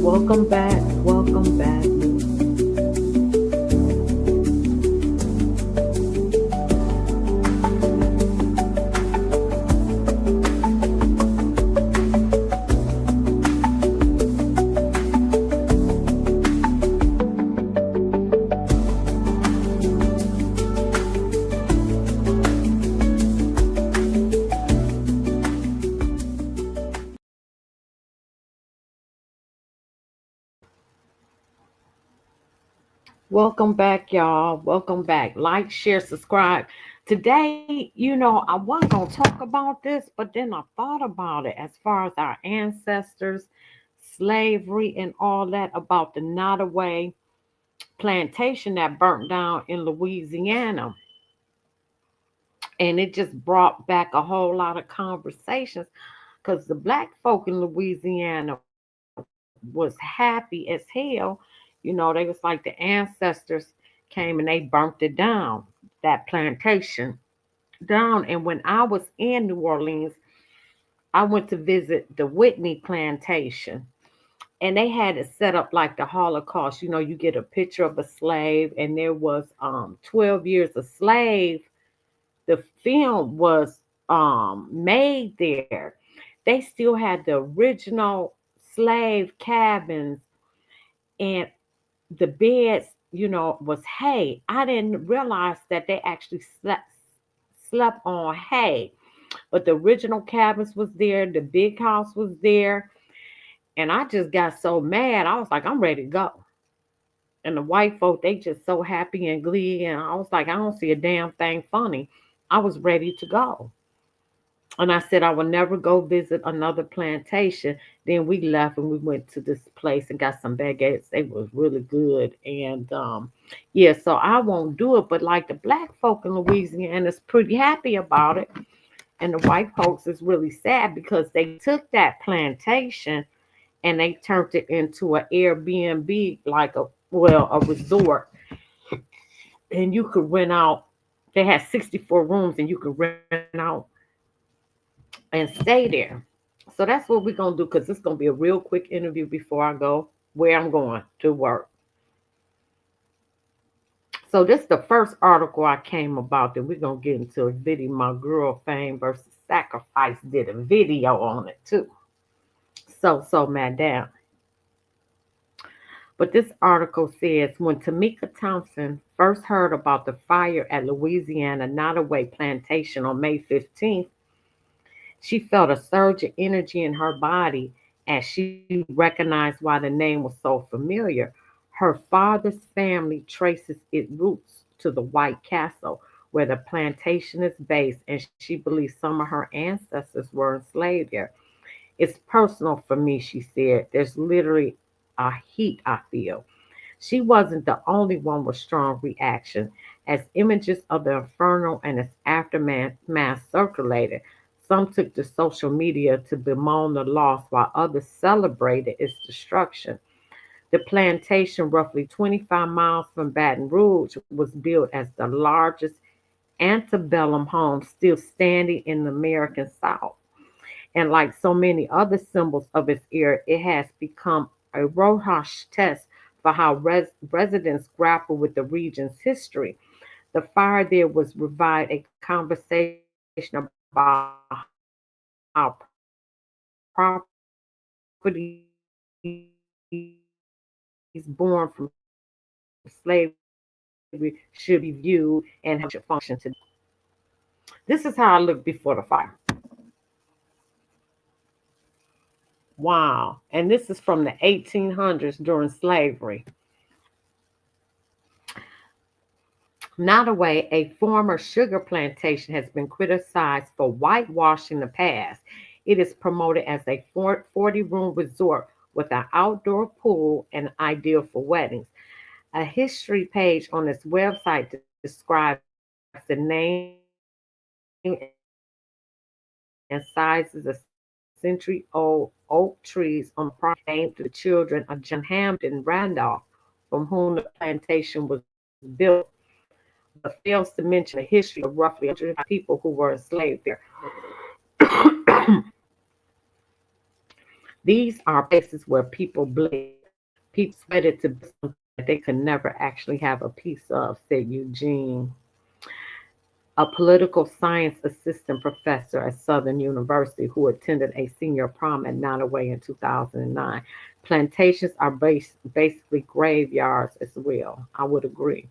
Welcome back. Welcome back. Welcome back, y'all. Welcome back. Like, share, subscribe. Today, I wasn't going to talk about this, but then I thought about it as far as our ancestors, slavery, and all that about the Nottoway plantation that burnt down in Louisiana. And it just brought back a whole lot of conversations because the black folk in Louisiana was happy as hell. They was like the ancestors came and they burnt it down, that plantation down. And when I was in New Orleans, I went to visit the Whitney plantation. And they had it set up like the Holocaust. You get a picture of a slave, and there was 12 years a slave. The film was made there. They still had the original slave cabins, and the beds, was hay. I didn't realize that they actually slept on hay. But the original cabins was there, the big house was there, and I just got so mad. I was like, I'm ready to go. And the white folk, they just so happy and glee, and I was like, I don't see a damn thing funny. I was ready to go. And I said I would never go visit another plantation. Then we left and we went to this place and got some baguettes. They was really good. And yeah, so I won't do it. But like the black folk in Louisiana is pretty happy about it. And the white folks is really sad because they took that plantation and they turned it into an Airbnb, like a resort. And you could rent out. They had 64 rooms and you could rent out and stay there. So that's what we're gonna do because it's gonna be a real quick interview before I go where I'm going to work. So this is the first article I came about that we're gonna get into a video. My girl Fame versus Sacrifice did a video on it too. So madam. But this article says when Tamika Thompson first heard about the fire at Louisiana Nottoway Plantation on May 15th, she felt a surge of energy in her body as she recognized why the name was so familiar. Her father's family traces its roots to the White Castle, where the plantation is based, and she believes some of her ancestors were enslaved there. It's personal for me, she said. There's literally a heat I feel. She wasn't the only one with strong reaction. As images of the inferno and its aftermath mass circulated, some took to social media to bemoan the loss while others celebrated its destruction. The plantation, roughly 25 miles from Baton Rouge, was built as the largest antebellum home still standing in the American South. And like so many other symbols of its era, it has become a Rohash test for how residents grapple with the region's history. The fire there was revived a conversation about how property born from slavery should be viewed and how they should function today. This is how I looked before the fire. Wow. And this is from the 1800s during slavery. Nottoway, a former sugar plantation, has been criticized for whitewashing the past. It is promoted as a 40-room resort with an outdoor pool and ideal for weddings. A history page on its website describes the name and sizes of century-old oak trees on the property named to the children of John Hampden Randolph, from whom the plantation was built, but fails to mention the history of roughly 105 people who were enslaved there. These are places where people bled, people sweated to build something that they could never actually have a piece of, said Eugene, a political science assistant professor at Southern University who attended a senior prom at Nottoway in 2009. Plantations are basically graveyards as well. I would agree.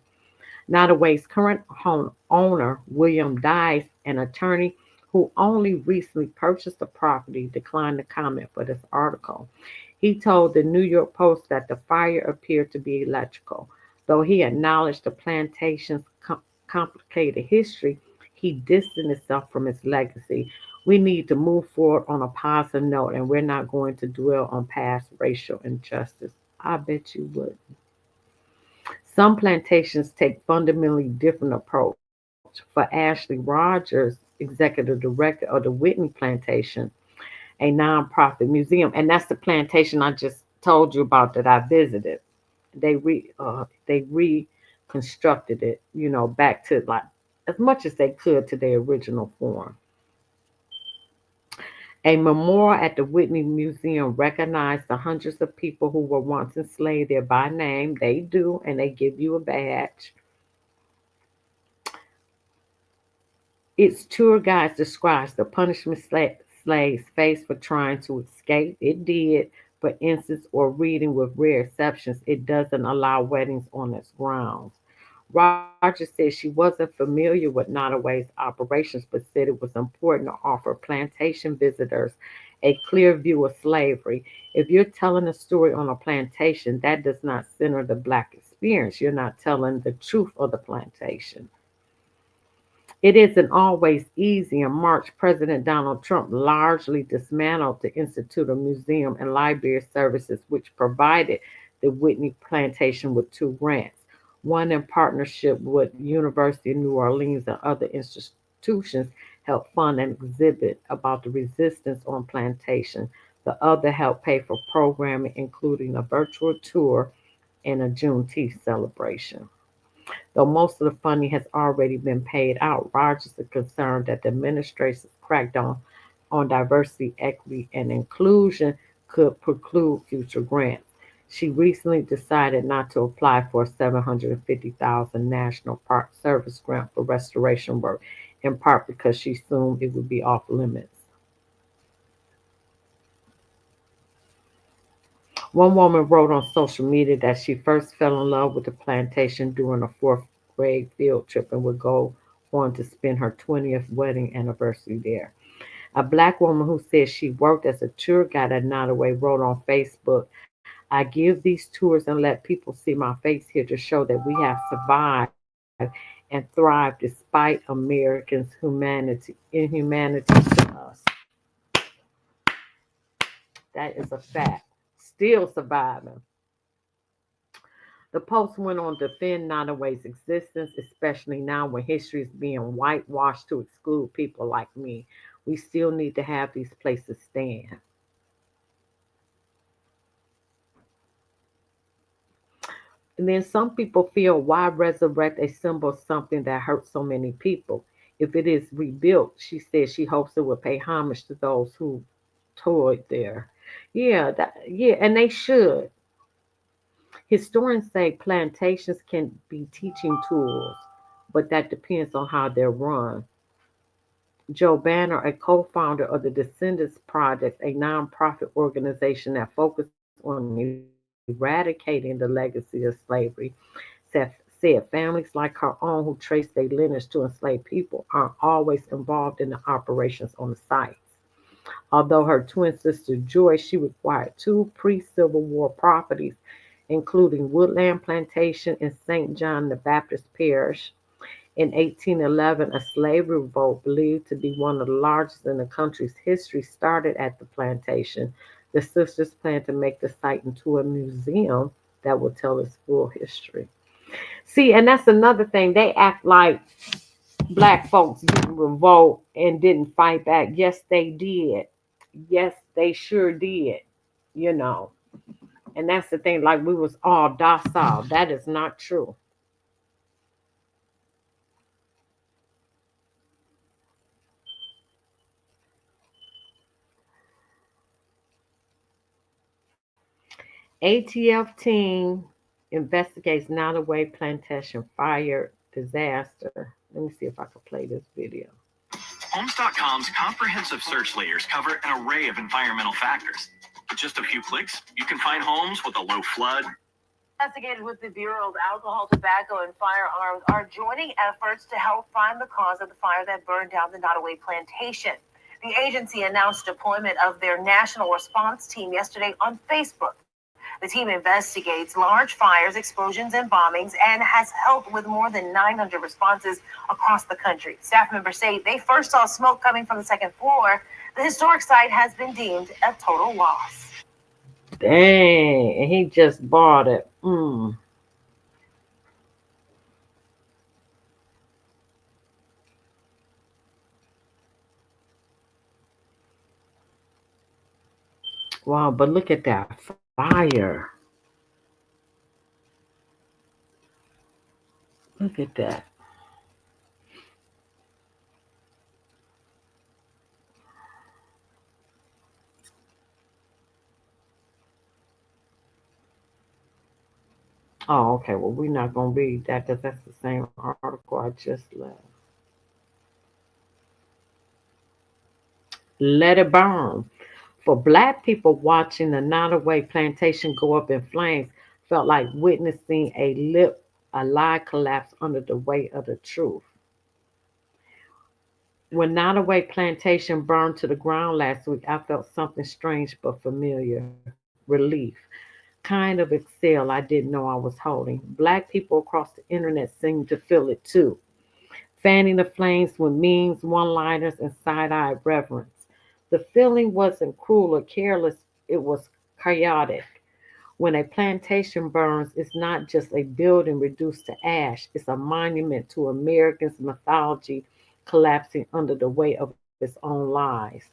Nottoway's current home owner, William Dice, an attorney who only recently purchased the property, declined to comment for this article. He told the New York Post that the fire appeared to be electrical. Though he acknowledged the plantation's complicated history, he distanced himself from its legacy. We need to move forward on a positive note, and we're not going to dwell on past racial injustice. I bet you would. Some plantations take fundamentally different approach. For Ashley Rogers, executive director of the Whitney Plantation, a nonprofit museum, and that's the plantation I just told you about that I visited. They reconstructed it, back to like as much as they could to their original form. A memorial at the Whitney Museum recognized the hundreds of people who were once enslaved there by name. They do, and they give you a badge. Its tour guide describes the punishment slaves faced for trying to escape. It did, for instance, or reading with rare exceptions, it doesn't allow weddings on its grounds. Rogers said she wasn't familiar with Nottoway's operations, but said it was important to offer plantation visitors a clear view of slavery. If you're telling a story on a plantation, that does not center the black experience. You're not telling the truth of the plantation. It isn't always easy. In March, President Donald Trump largely dismantled the Institute of Museum and Library Services, which provided the Whitney Plantation with two grants, one in partnership with University of New Orleans and other institutions helped fund an exhibit about the resistance on plantation. The other helped pay for programming, including a virtual tour and a Juneteenth celebration. Though most of the funding has already been paid out, Rogers is concerned that the administration's crackdown on diversity, equity, and inclusion could preclude future grants. She recently decided not to apply for a 750,000 National Park Service grant for restoration work, in part because she assumed it would be off limits. One woman wrote on social media that she first fell in love with the plantation during a fourth grade field trip and would go on to spend her 20th wedding anniversary there. A black woman who said she worked as a tour guide at Nottoway wrote on Facebook, I give these tours and let people see my face here to show that we have survived and thrived despite Americans' inhumanity to us. That is a fact. Still surviving. The Post went on to defend Nottoway's existence, especially now when history is being whitewashed to exclude people like me. We still need to have these places stand. And then some people feel, why resurrect a symbol of something that hurt so many people? If it is rebuilt, she says she hopes it will pay homage to those who toiled there. Yeah, and they should. Historians say plantations can be teaching tools, but that depends on how they're run. Joe Banner, a co founder of the Descendants Project, a nonprofit organization that focuses on eradicating the legacy of slavery, said families like her own who trace their lineage to enslaved people aren't always involved in the operations on the sites. Although her twin sister Joyce, she acquired two pre-Civil War properties, including Woodland Plantation in St. John the Baptist Parish. In 1811, a slavery revolt believed to be one of the largest in the country's history started at the plantation. The sisters plan to make the site into a museum that will tell its full history. See, and that's another thing. They act like black folks didn't revolt and didn't fight back. Yes, they did. Yes, they sure did. You know. And that's the thing, like we was all docile. That is not true. ATF team investigates Nottoway Plantation fire disaster. Let me see if I can play this video. Homes.com's comprehensive search layers cover an array of environmental factors. With just a few clicks, you can find homes with a low flood. Investigators with the Bureau of Alcohol, Tobacco, and Firearms are joining efforts to help find the cause of the fire that burned down the Nottoway Plantation. The agency announced deployment of their national response team yesterday on Facebook. The team investigates large fires, explosions, and bombings, and has helped with more than 900 responses across the country. Staff members say they first saw smoke coming from the second floor. The historic site has been deemed a total loss. Dang, and he just bought it. Wow, but look at that fire. Look at that. Oh, okay. Well, we're not going to read that because that's the same article I just left. Let it burn. For black people, watching the Nottoway plantation go up in flames felt like witnessing a lie collapse under the weight of the truth. When Nottoway plantation burned to the ground last week, I felt something strange but familiar. Relief. Kind of exhale I didn't know I was holding. Black people across the internet seemed to feel it too, fanning the flames with memes, one liners, and side eyed reverence. The feeling wasn't cruel or careless, it was chaotic. When a plantation burns, it's not just a building reduced to ash, it's a monument to Americans' mythology collapsing under the weight of its own lies.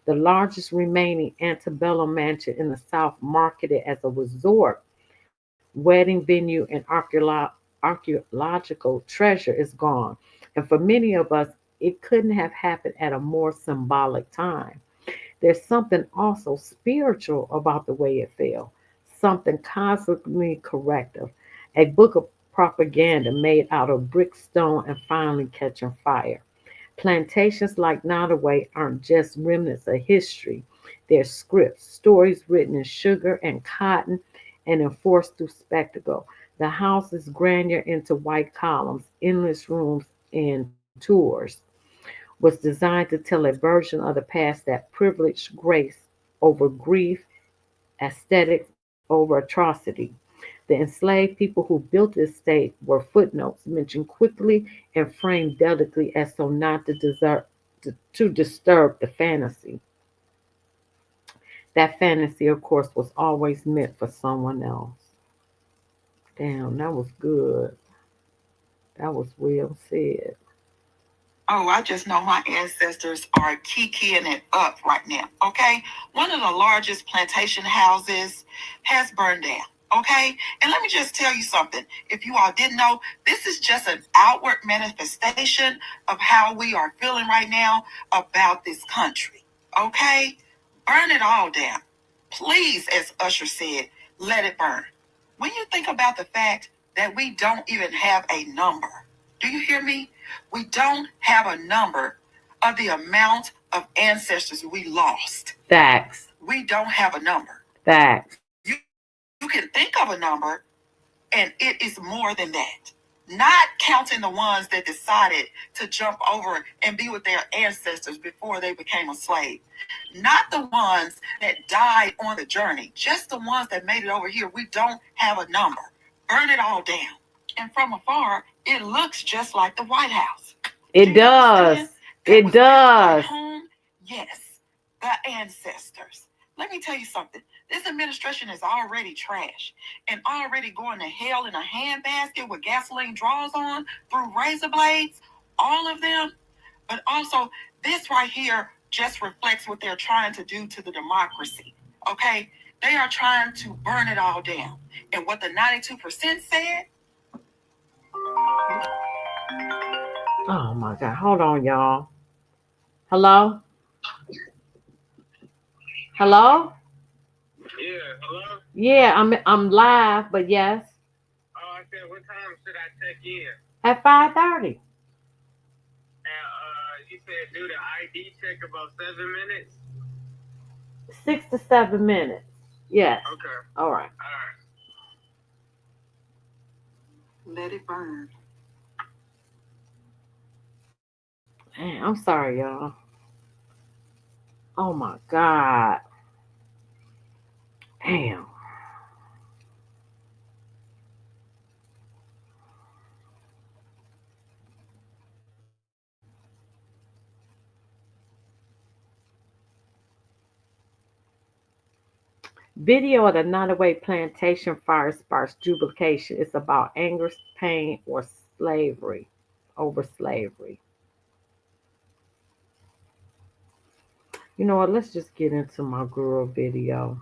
The largest remaining antebellum mansion in the South, marketed as a resort, wedding venue, and archaeological treasure, is gone. And for many of us, it couldn't have happened at a more symbolic time. There's something also spiritual about the way it fell, something cosmically corrective. A book of propaganda made out of brick, stone, and finally catching fire. Plantations like Nottoway aren't just remnants of history, they're scripts, stories written in sugar and cotton and enforced through spectacle. The house's grandeur into white columns, endless rooms, and tours was designed to tell a version of the past that privileged grace over grief, aesthetics over atrocity. The enslaved people who built this state were footnotes mentioned quickly and framed delicately as so not to disturb the fantasy. That fantasy, of course, was always meant for someone else. Damn, that was good. That was well said. Oh, I just know my ancestors are kikiing it up right now. Okay. One of the largest plantation houses has burned down. Okay. And let me just tell you something. If you all didn't know, this is just an outward manifestation of how we are feeling right now about this country. Okay. Burn it all down. Please, as Usher said, let it burn. When you think about the fact that we don't even have a number, do you hear me? We don't have a number of the amount of ancestors we lost. Facts. We don't have a number. Facts. You can think of a number, and it is more than that. Not counting the ones that decided to jump over and be with their ancestors before they became a slave. Not the ones that died on the journey, just the ones that made it over here. We don't have a number. Burn it all down. And from afar, it looks just like the White House. It does. It does. Home? Yes, the ancestors. Let me tell you something. This administration is already trash and already going to hell in a handbasket with gasoline draws on through razor blades, all of them. But also, this right here just reflects what they're trying to do to the democracy. Okay? They are trying to burn it all down. And what the 92% said. Oh my God. Hold on, y'all. Hello? Hello? Yeah, hello? Yeah, I'm live, but yes. Oh, I said, what time should I check in? At 5:30. And you said do the ID check about 7 minutes? 6 to 7 minutes. Yes. Okay. All right. Alright. Let it burn. Man, I'm sorry, y'all. Oh my God. Damn. Video of the Nottoway Plantation fire sparks jubilation. It's about anger, pain, or slavery. Over slavery. You know what? Let's just get into my girl video.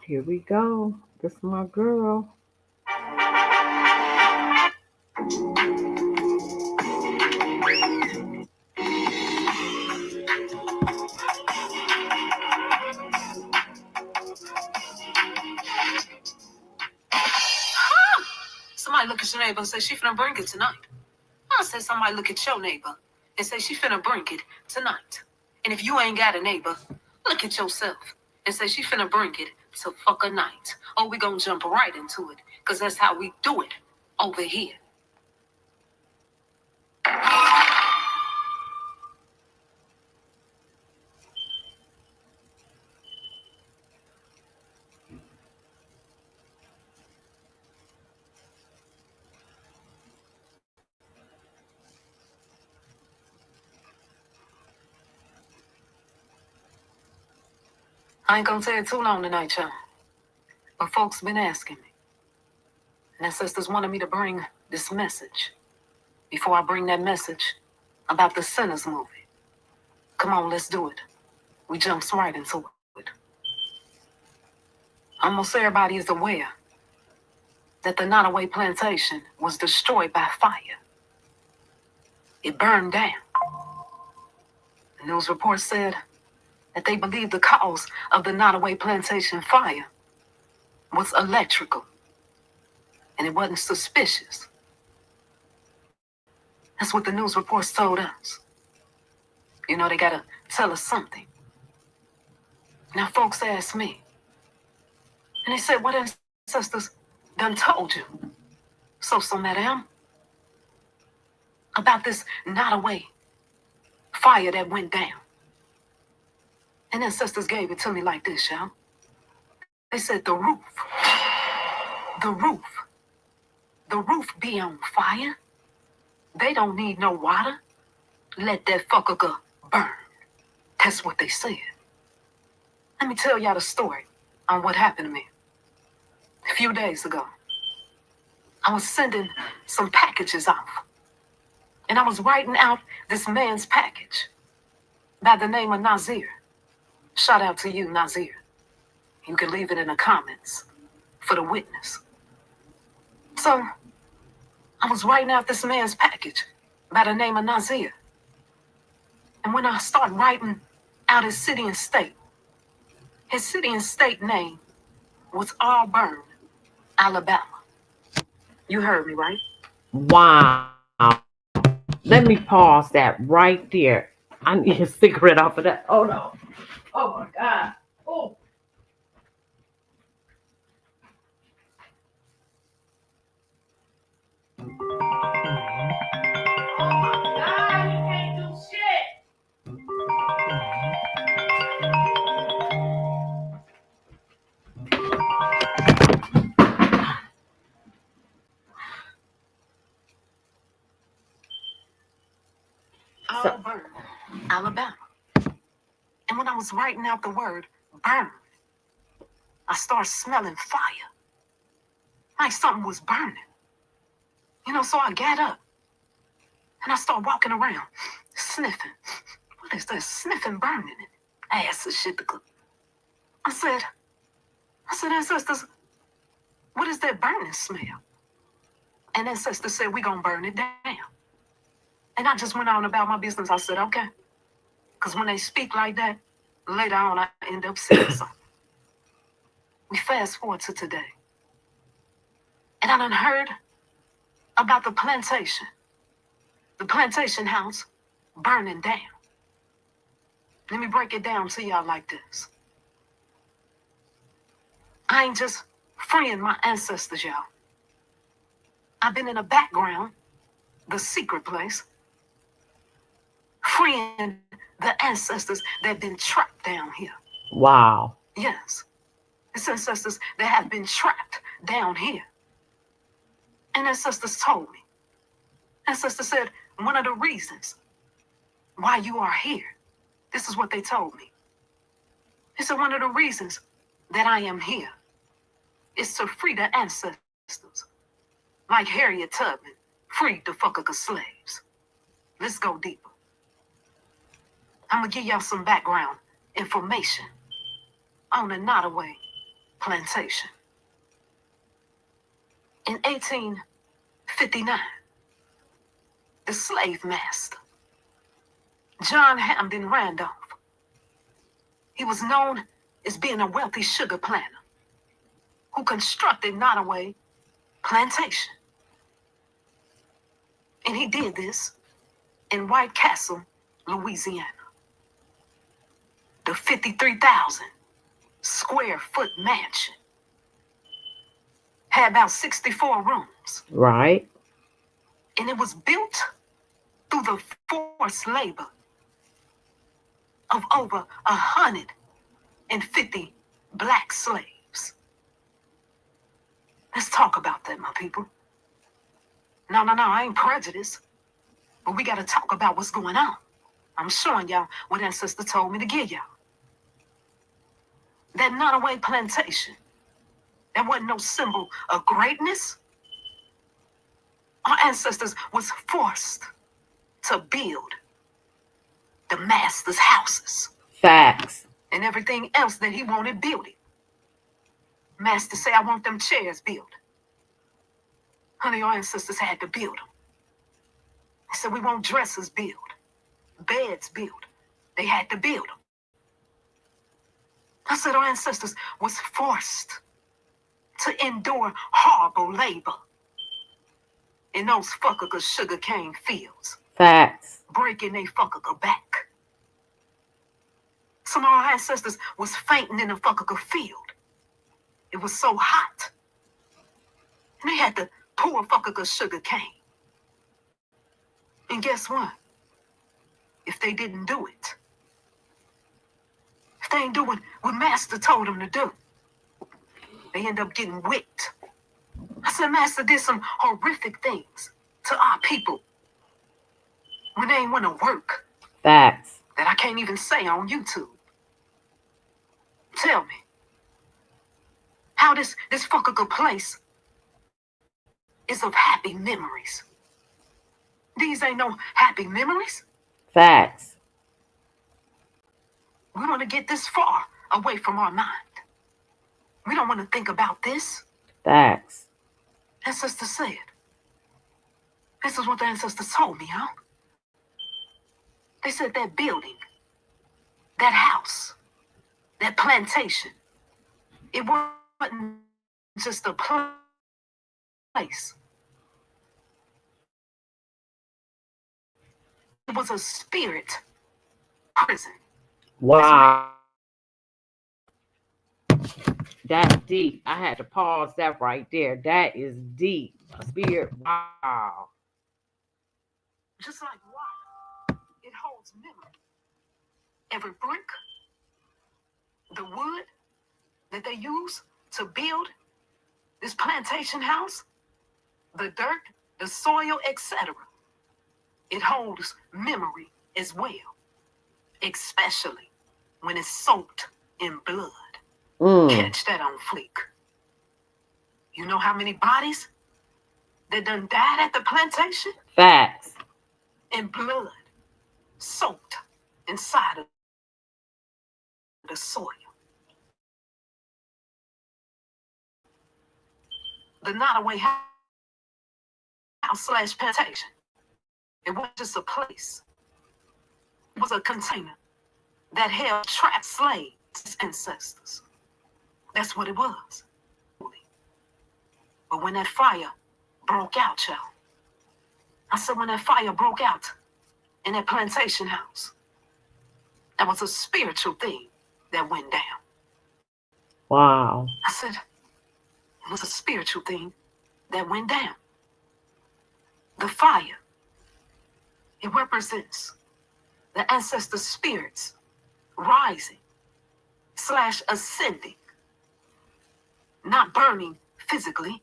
Here we go. This is my girl. Somebody look at your neighbor and say she finna bring it tonight. I said somebody look at your neighbor and say she finna bring it tonight. And if you ain't got a neighbor, look at yourself and say she finna bring it to fuck a night. Oh, we gonna jump right into it, cause that's how we do it over here. I ain't gonna take too long tonight, y'all. But folks been asking me. And their sisters wanted me to bring this message. Before I bring that message about the Sinners movie. Come on, let's do it. We jumps right into it. Almost everybody is aware that the Nottoway plantation was destroyed by fire. It burned down. The news report said that they believed the cause of the Nottoway plantation fire was electrical, and it wasn't suspicious. That's what the news reports told us. You know, they gotta tell us something. Now, folks asked me, and they said, what ancestors done told you? So, madam, about this Nottoway fire that went down. And ancestors gave it to me like this, y'all. They said the roof, the roof be on fire. They don't need no water. Let that fucker go burn. That's what they said. Let me tell y'all the story on what happened to me. A few days ago, I was sending some packages off. And I was writing out this man's package by the name of Nazir. Shout out to you, Nazir. You can leave it in the comments for the witness. So, I was writing out this man's package by the name of Nazir. And when I started writing out his city and state name was Auburn, Alabama. You heard me, right? Wow. Let me pause that right there. I need a cigarette off of that. Oh no. Oh my God. Oh. Oh my God. You can't do shit. Auburn, Alabama. And when I was writing out the word burn, I started smelling fire. Like something was burning. You know, so I got up and I started walking around, sniffing. What is that sniffing burning? Ass of shit to cook. I said, ancestors, what is that burning smell? And ancestors said, we're going to burn it down. And I just went on about my business. I said, okay. Because when they speak like that, later on, I end up saying something. We fast forward to today. And I done heard about the plantation house burning down. Let me break it down to y'all like this. I ain't just freeing my ancestors, y'all. I've been in the background, the secret place, freeing the ancestors that have been trapped down here. Wow. Yes, it's ancestors that have been trapped down here. And ancestors told me. Ancestors said, one of the reasons why you are here, this is what they told me. They said, one of the reasons that I am here is to free the ancestors, like Harriet Tubman freed the fucker slaves. Let's go deeper. I'm going to give y'all some background information on the Nottoway Plantation. In 1859, the slave master, John Hamden Randolph, he was known as being a wealthy sugar planter who constructed Nottoway Plantation. And he did this in White Castle, Louisiana. The 53,000 square foot mansion had about 64 rooms. Right. And it was built through the forced labor of over 150 black slaves. Let's talk about that, my people. No, I ain't prejudiced. But we got to talk about what's going on. I'm showing y'all what ancestor told me to give y'all. That Nottoway Plantation, that wasn't no symbol of greatness. Our ancestors was forced to build the master's houses. Facts. And everything else that he wanted building. Master say, I want them chairs built. Honey, our ancestors had to build them. They said, we want dressers built, beds built. They had to build them. I said, our ancestors was forced to endure horrible labor in those fucker sugarcane fields. Facts. Breaking they fucker back. Some of our ancestors was fainting in the fucker field. It was so hot. And they had to pour fucker sugar cane. And guess what? If they didn't do it, if they ain't doing what Master told them to do, they end up getting whipped. I said, Master did some horrific things to our people when they ain't want to work. Facts. That I can't even say on YouTube. Tell me, how this fucker place is of happy memories. These ain't no happy memories. Facts. We want to get this far away from our mind. We don't want to think about this. Facts. Ancestors said. This is what the ancestors told me, huh? They said that building, that house, that plantation, it wasn't just a place. It was a spirit prison. Wow. That's deep. I had to pause that right there. That is deep. A spirit. Wow. Just like water, it holds memory. Every brick, the wood that they use to build this plantation house, the dirt, the soil, etc. It holds memory as well, especially when it's soaked in blood. Catch that on fleek. You know how many bodies that done died at the plantation? Facts. And blood soaked inside of the soil. The Nottoway house/plantation. It wasn't just a place. It was a container that held trapped slaves, ancestors. That's what it was. But when that fire broke out, y'all, I said when that fire broke out in that plantation house, that was a spiritual thing that went down. Wow. I said it was a spiritual thing that went down. The fire, it represents the ancestor spirits rising/ascending, not burning physically.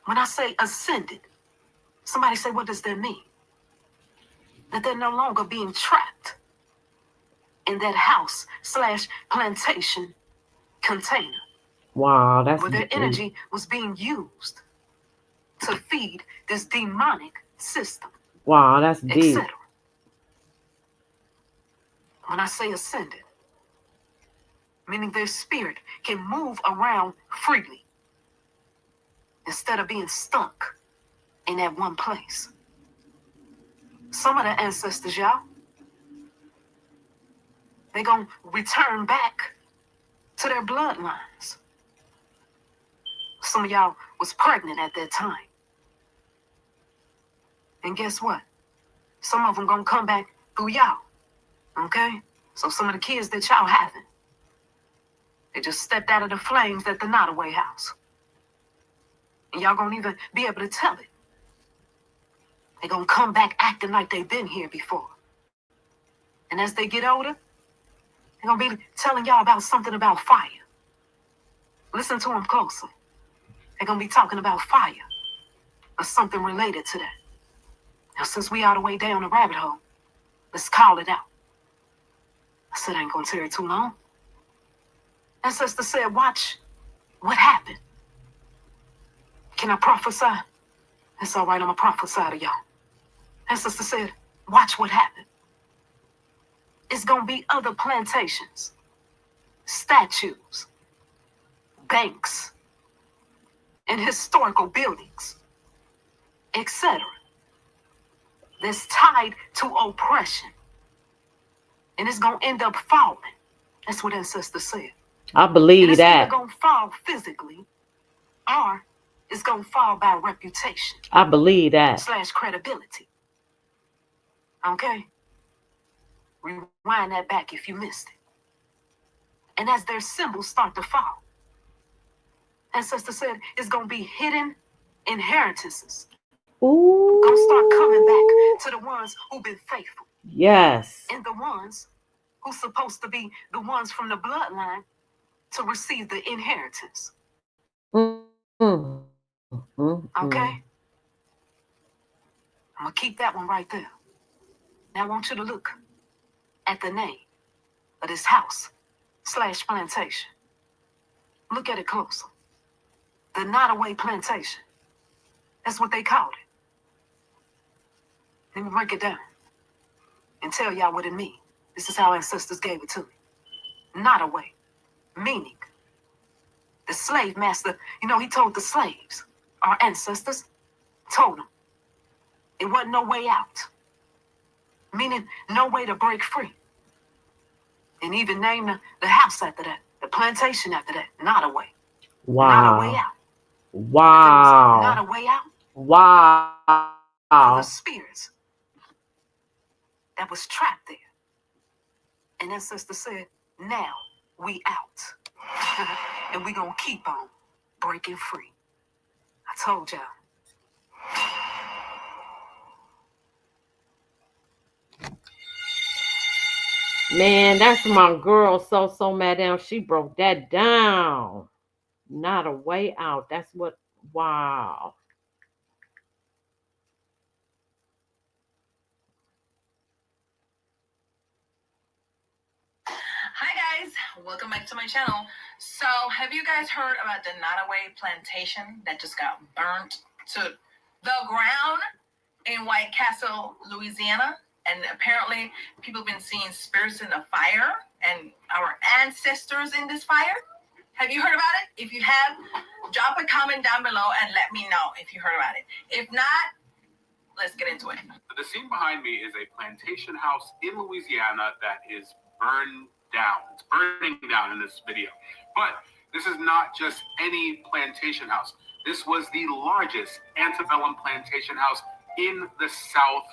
When I say ascended, somebody say, what does that mean? That they're no longer being trapped in that house/plantation container. Wow, that's where their deep. energy was being used to feed this demonic system, Wow, that's deep. etc. When I say ascended, meaning their spirit can move around freely instead of being stuck in that one place. Some of the ancestors, y'all, they're going to return back to their bloodlines. Some of y'all was pregnant at that time. And guess what? Some of them going to come back through y'all. Okay? So some of the kids that y'all having, they just stepped out of the flames at the Nottoway house. And y'all gonna even be able to tell it. They gonna come back acting like they've been here before. And as they get older, they're gonna be telling y'all about something about fire. Listen to them closer. They're gonna be talking about fire or something related to that. Now, since we all the way down the rabbit hole, let's call it out. I said I ain't gonna tear it too long. Ancestor said, watch what happened. Can I prophesy? It's all right, I'm gonna prophesy to y'all. Ancestor said, watch what happened. It's gonna be other plantations, statues, banks, and historical buildings, etc. that's tied to oppression. And it's gonna end up falling. That's what ancestors said. I believe it's that. Either gonna fall physically, or it's gonna fall by reputation. I believe that. / credibility. Okay? Rewind that back if you missed it. And as their symbols start to fall, ancestor said it's gonna be hidden inheritances. Ooh. Gonna start coming back to the ones who've been faithful. Yes. And the ones who's supposed to be the ones from the bloodline to receive the inheritance. Okay? I'm gonna keep that one right there. Now I want you to look at the name of this house/plantation. Look at it closer. The Nottoway Plantation. That's what they called it. Let me break it down and tell y'all what it means. This is how ancestors gave it to me. Nottoway, meaning the slave master, he told the slaves, our ancestors, told them it wasn't no way out. Meaning no way to break free. And even named the house after that, the plantation after that, Nottoway. Wow. Not a way out. Wow. Not a way out. Wow. For the spirits that was trapped there. And ancestor said, now we out. And we gonna keep on breaking free. I told y'all. Man, that's my girl, So Madam. She broke that down. Not a way out. That's what, wow. Hi guys, welcome back to my channel. So have you guys heard about the Nottoway Plantation that just got burnt to the ground in White Castle, Louisiana? And apparently people have been seeing spirits in the fire and our ancestors in this fire. Have you heard about it? If you have, drop a comment down below and let me know if you heard about it. If not, let's get into it. The scene behind me is a plantation house in Louisiana that is burned down. It's burning down in this video. But this is not just any plantation house. This was the largest antebellum plantation house in the South,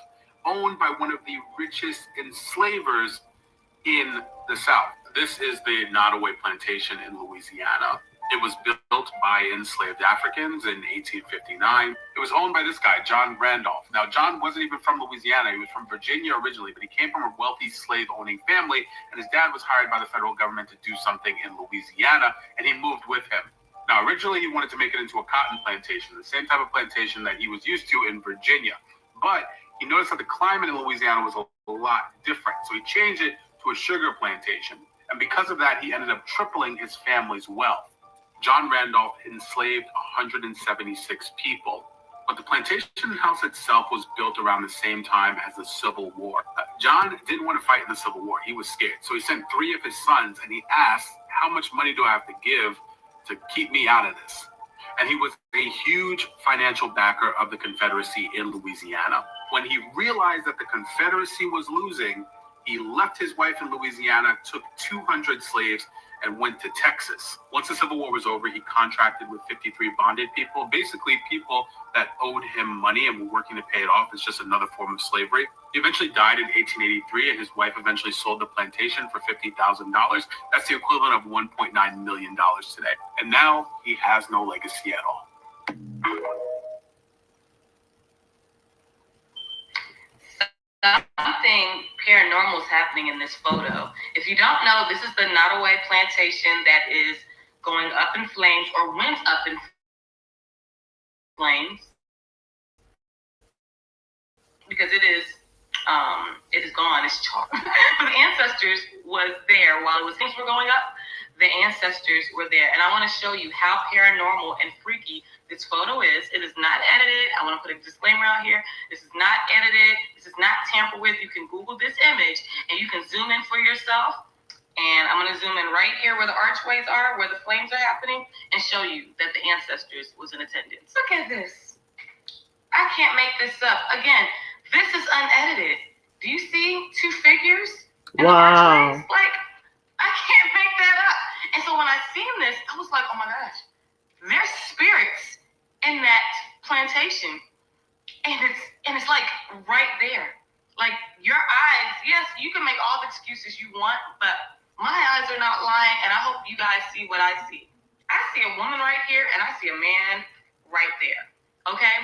owned by one of the richest enslavers in the South. This is the Nottoway Plantation in Louisiana. It was built by enslaved Africans in 1859. It was owned by this guy, John Randolph. Now, John wasn't even from Louisiana. He was from Virginia originally, but he came from a wealthy slave-owning family, and his dad was hired by the federal government to do something in Louisiana, and he moved with him. Now, originally, he wanted to make it into a cotton plantation, the same type of plantation that he was used to in Virginia. But he noticed that the climate in Louisiana was a lot different, so he changed it to a sugar plantation. And because of that, he ended up tripling his family's wealth. John Randolph enslaved 176 people. But the plantation house itself was built around the same time as the Civil War. John didn't want to fight in the Civil War. He was scared. So he sent 3 of his sons and he asked, how much money do I have to give to keep me out of this? And he was a huge financial backer of the Confederacy in Louisiana. When he realized that the Confederacy was losing, he left his wife in Louisiana, took 200 slaves, and went to Texas. Once the Civil War was over, he contracted with 53 bonded people, basically people that owed him money and were working to pay it off. It's just another form of slavery. He eventually died in 1883, and his wife eventually sold the plantation for $50,000. That's the equivalent of $1.9 million today. And now he has no legacy at all. Something paranormal is happening in this photo. If you don't know, this is the Nottoway Plantation that is going up in flames, or went up in flames, because it is gone, it's charred. But the ancestors was there while things were going up. The ancestors were there, and I want to show you how paranormal and freaky this photo is. It is not edited. I want to put a disclaimer out here. This is not edited. This is not tampered with. You can Google this image, and you can zoom in for yourself. And I'm going to zoom in right here where the archways are, where the flames are happening, and show you that the ancestors was in attendance. Look at this. I can't make this up. Again, this is unedited. Do you see 2 figures in the archways? Like, I can't make that up. And so when I seen this, I was like, oh my gosh, there's spirits in that plantation. And it's like right there. Like, your eyes, yes, you can make all the excuses you want, but my eyes are not lying, and I hope you guys see what I see. I see a woman right here, and I see a man right there. Okay?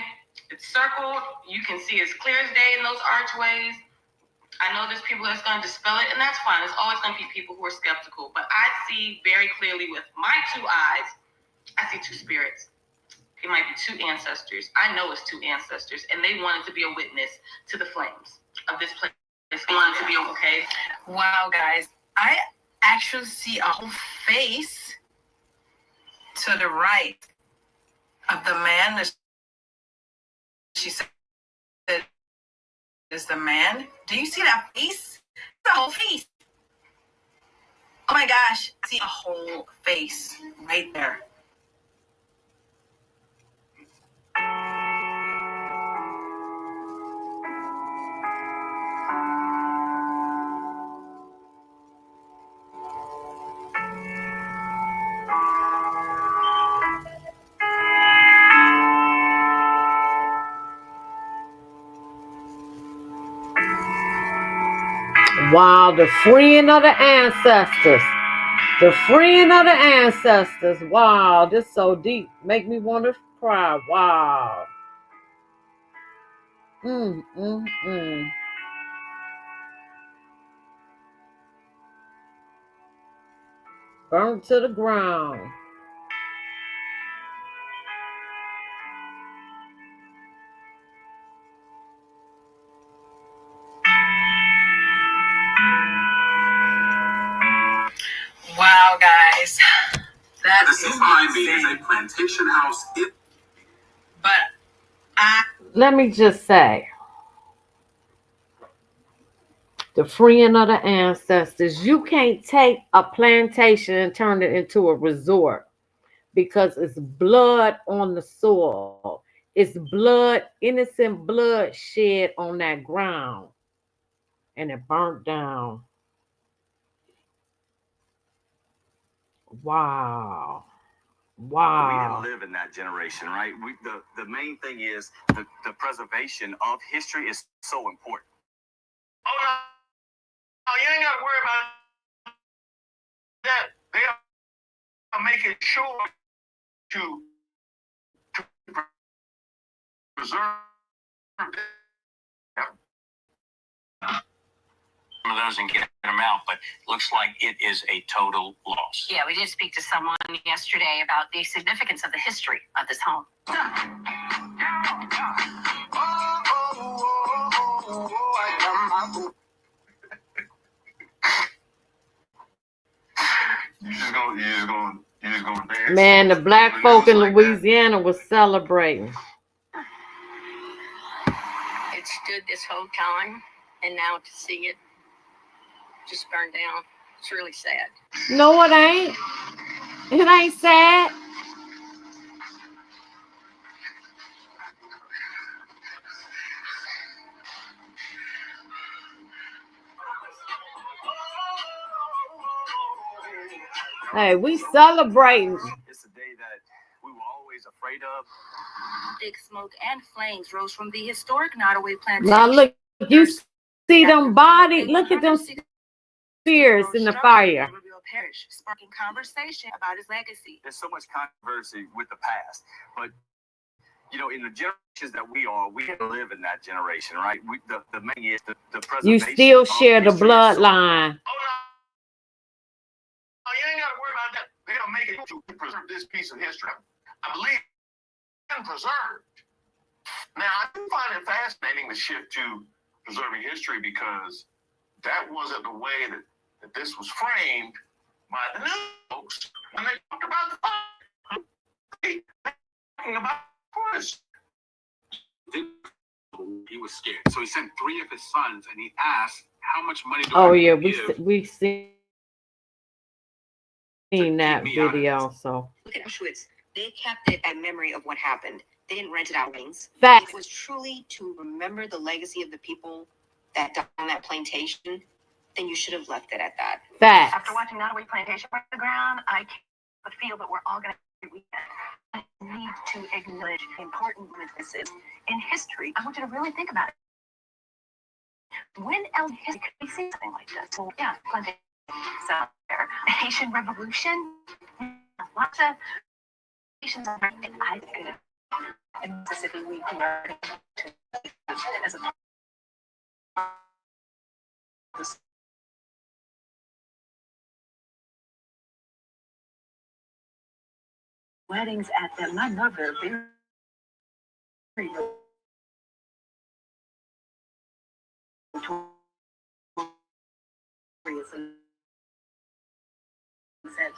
It's circled. You can see as clear as day in those archways. I know there's people that's going to dispel it, and that's fine. There's always going to be people who are skeptical. But I see very clearly with my 2 eyes, I see 2 spirits. It might be 2 ancestors. I know it's 2 ancestors, and they wanted to be a witness to the flames of this place. They wanted to be okay. Wow, guys. I actually see a whole face to the right of the man that she said is the man. Do you see that face? The whole face. Oh my gosh, I see a whole face right there. Wow, the freeing of the ancestors. The freeing of the ancestors. Wow, this is so deep. Make me want to cry. Wow. Burnt to the ground. Wow, guys. The scene behind me is a plantation house. Let me just say, The freeing of the ancestors. You can't take a plantation and turn it into a resort because it's blood on the soil. It's blood, innocent blood shed on that ground, and it burnt down. Wow. We didn't Wow. live in that generation, right? The main thing is the preservation of history is so important. Oh no, no, you ain't gotta worry about that. They'll make it sure to preserve them. Some of those and get them out, but looks like it is a total loss. Yeah, we did speak to someone yesterday about the significance of the history of this home. You just gonna dance. Man, the black folk in Louisiana was celebrating. It stood this whole time, and now to see it just burned down, it's really sad. No, it ain't. It ain't sad. Hey, we celebrating. It's a day that we were always afraid of. Thick smoke and flames rose from the historic Nottoway Plantation. Now look, you see them bodies. Look at them spears in the fire. Parish, sparking conversation about his legacy. There's so much controversy with the past, but you know, in the generations that we didn't live in that generation, right? The main is the preservation. You still of share the history is so bloodline. Oh no, no, you ain't gotta worry about that. They'll make it to preserve this piece of history. I believe it's been preserved. Now I do find it fascinating the shift to preserving history because that wasn't the way that this was framed by the news folks when they talked about the fire. They talking about this. He was scared, so he sent 3 of his sons, and he asked, "How much money do Oh I yeah, give?" we seen that video. So Look at Auschwitz. They kept it a memory of what happened. They didn't rent it out wings. facts. It was truly to remember the legacy of the people that died on that plantation. Then you should have left it at that. Facts. After watching Nottoway Plantation burn to the ground, I can't feel that we're all going to weekend. I need to acknowledge how important this is in history. I want you to really think about it. When else in history could we see something like this? Well, yeah, Plantation. So there, the Haitian Revolution, lots of nations are right. I could in Mississippi we converted to as a weddings at them. My mother very notorious and said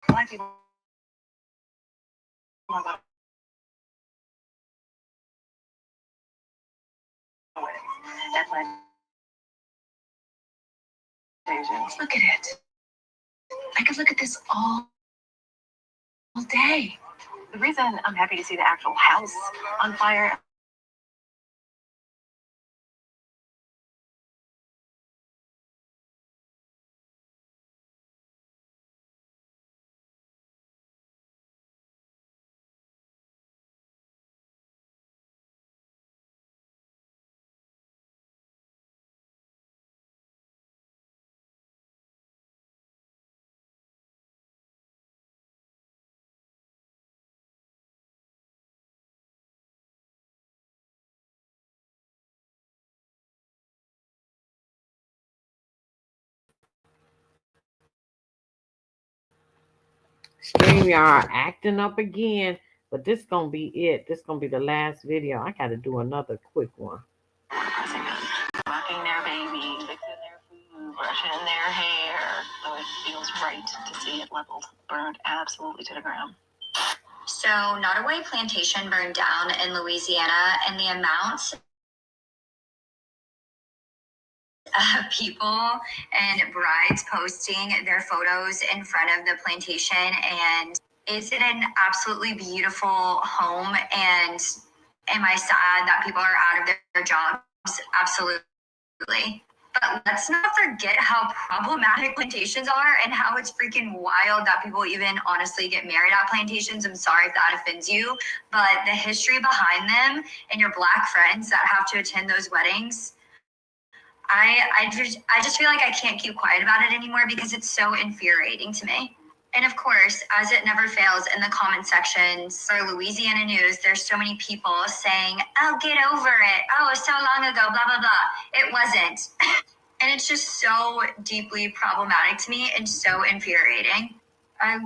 black people at plantations. Look at it. I could look at this all day. The reason I'm happy to see the actual house on fire. StreamYard acting up again, but this gonna be it. This gonna be the last video. I gotta do another quick one. Rocking their baby, fixing their food, brushing their hair. So it feels right to see it leveled, burned absolutely to the ground. So, Nottoway Plantation burned down in Louisiana, and the amount of people and brides posting their photos in front of the plantation, and it's an absolutely beautiful home. And am I sad that people are out of their jobs? Absolutely. But let's not forget how problematic plantations are and how it's freaking wild that people even honestly get married at plantations. I'm sorry if that offends you, but the history behind them and your Black friends that have to attend those weddings, I just feel like I can't keep quiet about it anymore because it's so infuriating to me. And of course, as it never fails in the comment sections for Louisiana news, there's so many people saying, oh, get over it. Oh, so long ago, blah, blah, blah. It wasn't. And it's just so deeply problematic to me and so infuriating. I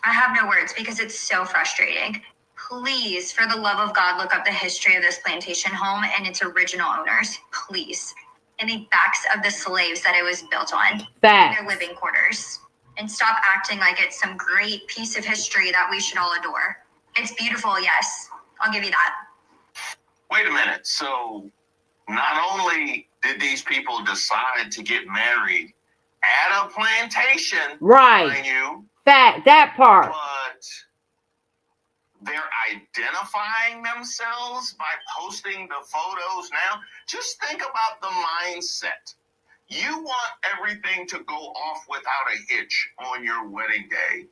have no words because it's so frustrating. Please, for the love of God, look up the history of this plantation home and its original owners, please. And the backs of the slaves that it was built on. Facts. Their living quarters. And stop acting like it's some great piece of history that we should all adore. It's beautiful, yes. I'll give you that. Wait a minute. So not only did these people decide to get married at a plantation, Right. mind you, That part. but they're identifying themselves by posting the photos now. Just think about the mindset. You want everything to go off without a hitch on your wedding day,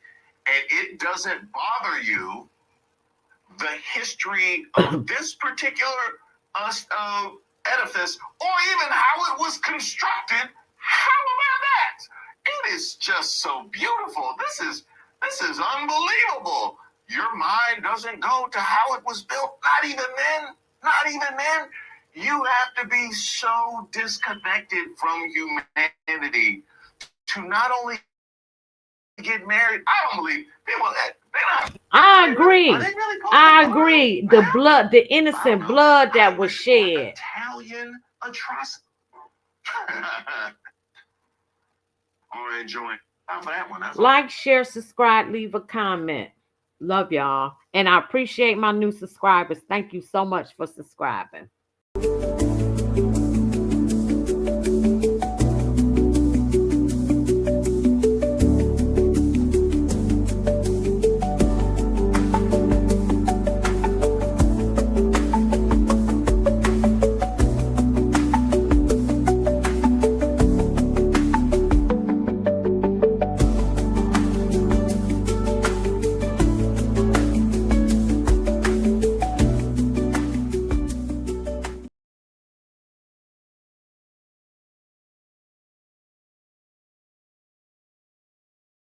and it doesn't bother you the history of this particular edifice or even how it was constructed. How about that? It is just so beautiful. This is unbelievable. Your mind doesn't go to how it was built. Not even then. You have to be so disconnected from humanity to not only get married. I don't believe people. I agree. I Really agree. The blood, the innocent blood that was shed. Italian atrocity. All right, join. Time for that one. That's Like, share, subscribe, leave a comment. Love y'all. And I appreciate my new subscribers. Thank you so much for subscribing.